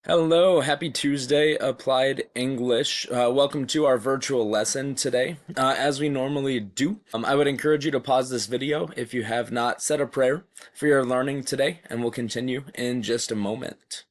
Hello, happy Tuesday, Applied English. Welcome to our virtual lesson today. As we normally do, I would encourage you to pause this video if you have not said a prayer for your learning today, and we'll continue in just a moment.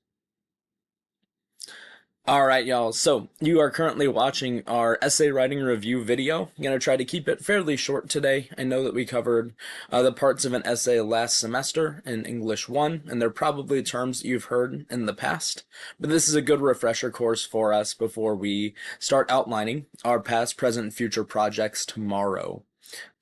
All right, y'all. So you are currently watching our essay writing review video. I'm going to try to keep it fairly short today. I know that we covered the parts of an essay last semester in English 1, and they're probably terms you've heard in the past. But this is a good refresher course for us before we start outlining our past, present, future projects tomorrow.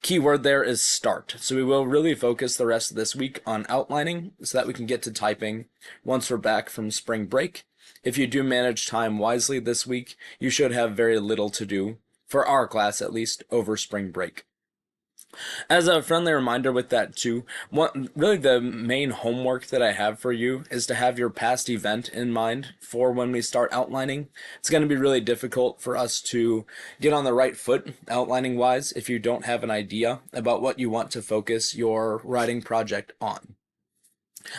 Keyword there is start. So we will really focus the rest of this week on outlining so that we can get to typing once we're back from spring break. If you do manage time wisely this week, you should have very little to do, for our class at least, over spring break. As a friendly reminder with that too, really the main homework that I have for you is to have your past event in mind for when we start outlining. It's going to be really difficult for us to get on the right foot outlining wise if you don't have an idea about what you want to focus your writing project on.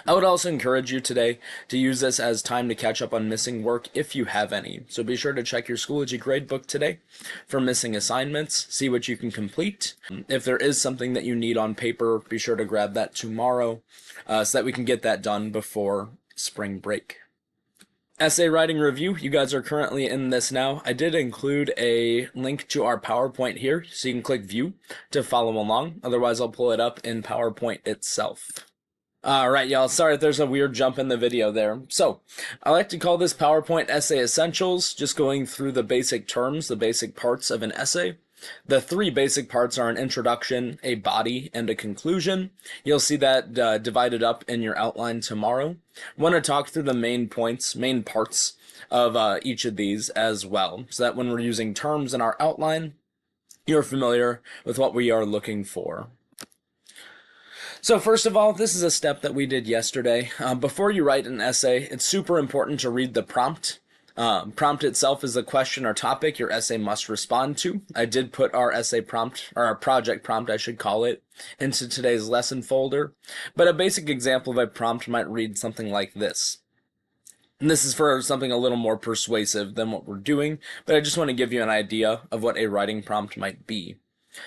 I would also encourage you today to use this as time to catch up on missing work if you have any. So be sure to check your Schoology gradebook today for missing assignments, see what you can complete. If there is something that you need on paper, be sure to grab that tomorrow so that we can get that done before spring break. Essay writing review, you guys are currently in this now. I did include a link to our PowerPoint here, so you can click view to follow along. Otherwise, I'll pull it up in PowerPoint itself. Alright, y'all, sorry if there's a weird jump in the video there. So, I like to call this PowerPoint Essay Essentials, just going through the basic terms, the basic parts of an essay. The three basic parts are an introduction, a body, and a conclusion. You'll see that divided up in your outline tomorrow. I want to talk through the main points, main parts of each of these as well, so that when we're using terms in our outline, you're familiar with what we are looking for. So first of all, this is a step that we did yesterday. Before you write an essay, it's super important to read the prompt. Prompt itself is the question or topic your essay must respond to. I did put our essay prompt, or our project prompt, I should call it, into today's lesson folder. But a basic example of a prompt might read something like this. And this is for something a little more persuasive than what we're doing, but I just want to give you an idea of what a writing prompt might be.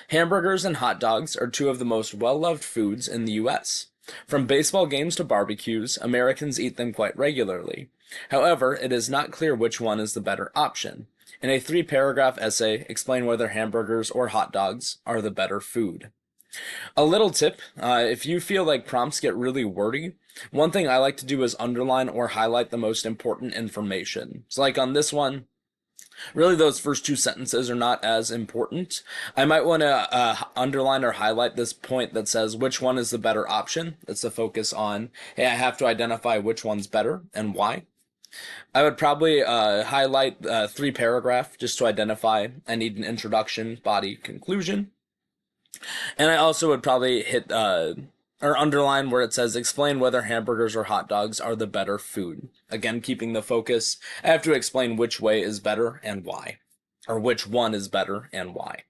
Hamburgers and hot dogs are two of the most well-loved foods in the U.S. From baseball games to barbecues, Americans eat them quite regularly. However, it is not clear which one is the better option. In a 3-paragraph essay, explain whether hamburgers or hot dogs are the better food. A little tip, if you feel like prompts get really wordy, one thing I like to do is underline or highlight the most important information. So like on this one, really, those first two sentences are not as important. I might want to underline or highlight this point that says which one is the better option. That's the focus on, hey, I have to identify which one's better and why. I would probably highlight 3-paragraph just to identify I need an introduction, body, conclusion. And I also would probably hit or underline where it says explain whether hamburgers or hot dogs are the better food. Again, keeping the focus. I have to explain which way is better and why, or which one is better and why.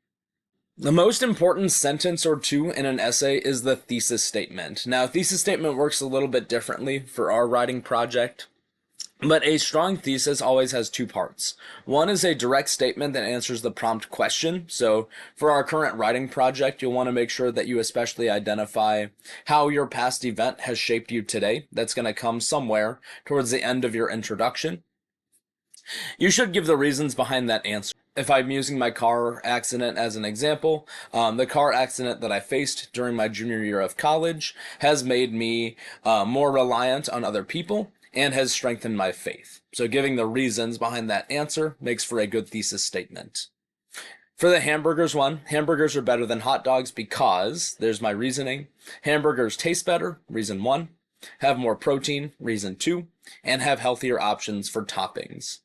The most important sentence or two in an essay is the thesis statement. Now, thesis statement works a little bit differently for our writing project. But a strong thesis always has two parts. One is a direct statement that answers the prompt question. So for our current writing project, you'll want to make sure that you especially identify how your past event has shaped you today. That's going to come somewhere towards the end of your introduction. You should give the reasons behind that answer. If I'm using my car accident as an example, the car accident that I faced during my junior year of college has made me more reliant on other people and has strengthened my faith. So giving the reasons behind that answer makes for a good thesis statement. For the hamburgers one, hamburgers are better than hot dogs because, there's my reasoning, hamburgers taste better, reason 1, have more protein, reason 2, and have healthier options for toppings,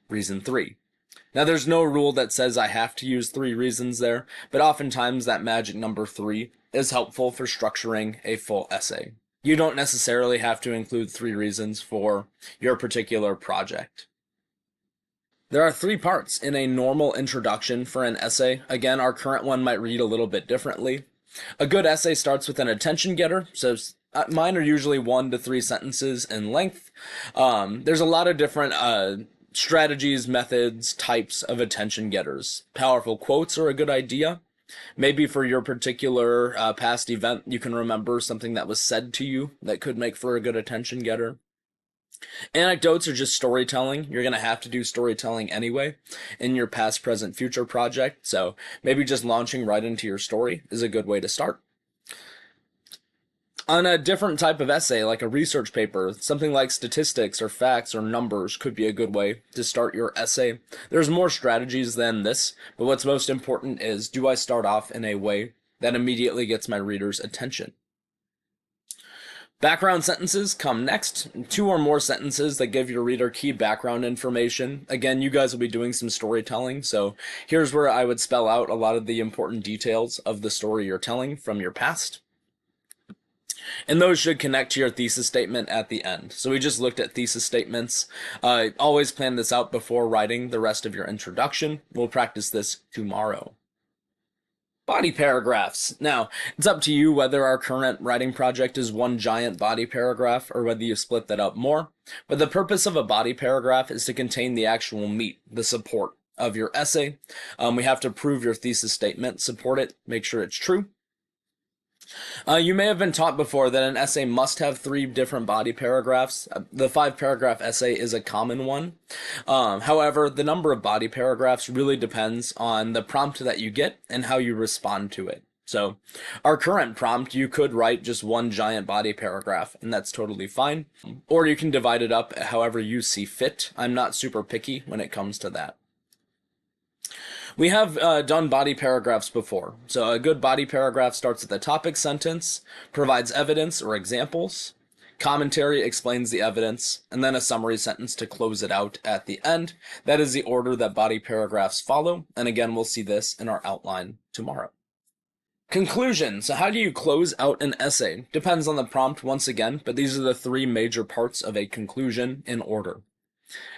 reason 3. Now there's no rule that says I have to use 3 reasons there, but oftentimes that magic number 3 is helpful for structuring a full essay. You don't necessarily have to include 3 reasons for your particular project. There are 3 parts in a normal introduction for an essay. Again, our current one might read a little bit differently. A good essay starts with an attention getter, so Mine are usually 1 to 3 sentences in length. There's a lot of different strategies, methods, types of attention getters. Powerful quotes are a good idea. Maybe for your particular past event, you can remember something that was said to you that could make for a good attention getter. Anecdotes are just storytelling. You're going to have to do storytelling anyway in your past, present, future project. So maybe just launching right into your story is a good way to start. On a different type of essay, like a research paper, something like statistics or facts or numbers could be a good way to start your essay. There's more strategies than this, but what's most important is, do I start off in a way that immediately gets my reader's attention? Background sentences come next. 2 or more sentences that give your reader key background information. Again, you guys will be doing some storytelling, so here's where I would spell out a lot of the important details of the story you're telling from your past. And those should connect to your thesis statement at the end. So we just looked at thesis statements. Always plan this out before writing the rest of your introduction. We'll practice this tomorrow. Body paragraphs. Now, it's up to you whether our current writing project is one giant body paragraph or whether you split that up more. But the purpose of a body paragraph is to contain the actual meat, the support of your essay. We have to prove your thesis statement, support it, make sure it's true. You may have been taught before that an essay must have 3 different body paragraphs. The 5-paragraph essay is a common one. However, the number of body paragraphs really depends on the prompt that you get and how you respond to it. So, our current prompt, you could write just 1 giant body paragraph, and that's totally fine. Or you can divide it up however you see fit. I'm not super picky when it comes to that. We have done body paragraphs before. So a good body paragraph starts at the topic sentence, provides evidence or examples, commentary explains the evidence, and then a summary sentence to close it out at the end. That is the order that body paragraphs follow, and again, we'll see this in our outline tomorrow. Conclusion. So how do you close out an essay? Depends on the prompt once again, but these are the 3 major parts of a conclusion in order.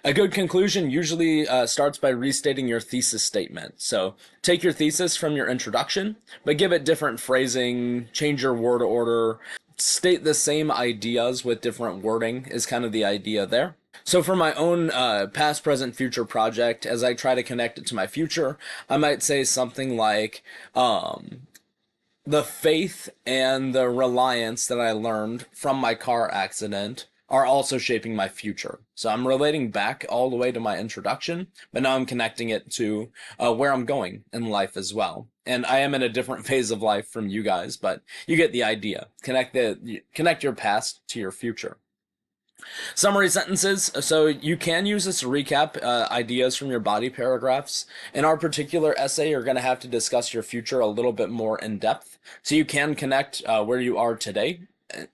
A good conclusion usually starts by restating your thesis statement. So take your thesis from your introduction, but give it different phrasing, change your word order, state the same ideas with different wording is kind of the idea there. So for my own past, present, future project, as I try to connect it to my future, I might say something like, the faith and the reliance that I learned from my car accident are also shaping my future. So I'm relating back all the way to my introduction, but now I'm connecting it to where I'm going in life as well. And I am in a different phase of life from you guys, but you get the idea. Connect your past to your future. Summary sentences. So you can use this to recap ideas from your body paragraphs. In our particular essay, you're going to have to discuss your future a little bit more in depth. So you can connect where you are today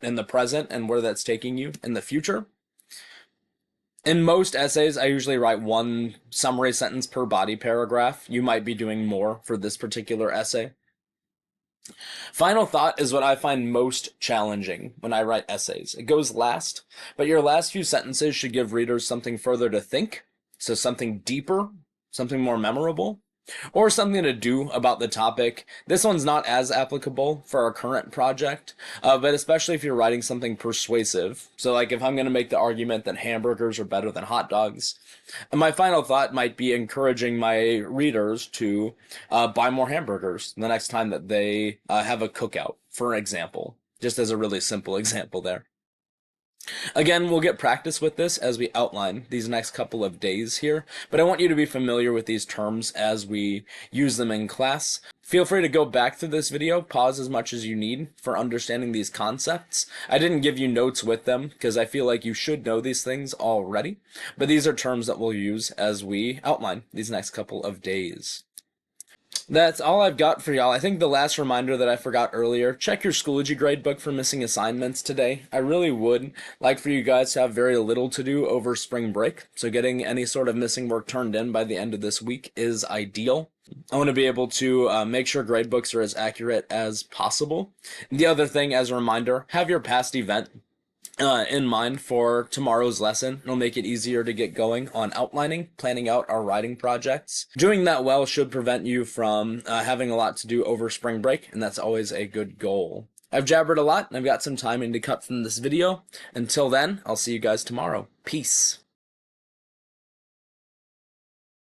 in the present and where that's taking you in the future. In most essays, I usually write 1 summary sentence per body paragraph. You might be doing more for this particular essay. Final thought is what I find most challenging when I write essays. It goes last, but your last few sentences should give readers something further to think, so something deeper, something more memorable, or something to do about the topic. This one's not as applicable for our current project, but especially if you're writing something persuasive. So like if I'm going to make the argument that hamburgers are better than hot dogs, my final thought might be encouraging my readers to buy more hamburgers the next time that they have a cookout, for example, just as a really simple example there. Again, we'll get practice with this as we outline these next couple of days here, but I want you to be familiar with these terms as we use them in class. Feel free to go back through this video, pause as much as you need for understanding these concepts. I didn't give you notes with them because I feel like you should know these things already, but these are terms that we'll use as we outline these next couple of days. That's all I've got for y'all. I think the last reminder that I forgot earlier, check your Schoology gradebook for missing assignments today. I really would like for you guys to have very little to do over spring break, so getting any sort of missing work turned in by the end of this week is ideal. I want to be able to make sure gradebooks are as accurate as possible. The other thing, as a reminder, have your past event in mind for tomorrow's lesson. It'll make it easier to get going on outlining, planning out our writing projects. Doing that well should prevent you from having a lot to do over spring break, and that's always a good goal. I've jabbered a lot, and I've got some timing to cut from this video. Until then, I'll see you guys tomorrow. Peace.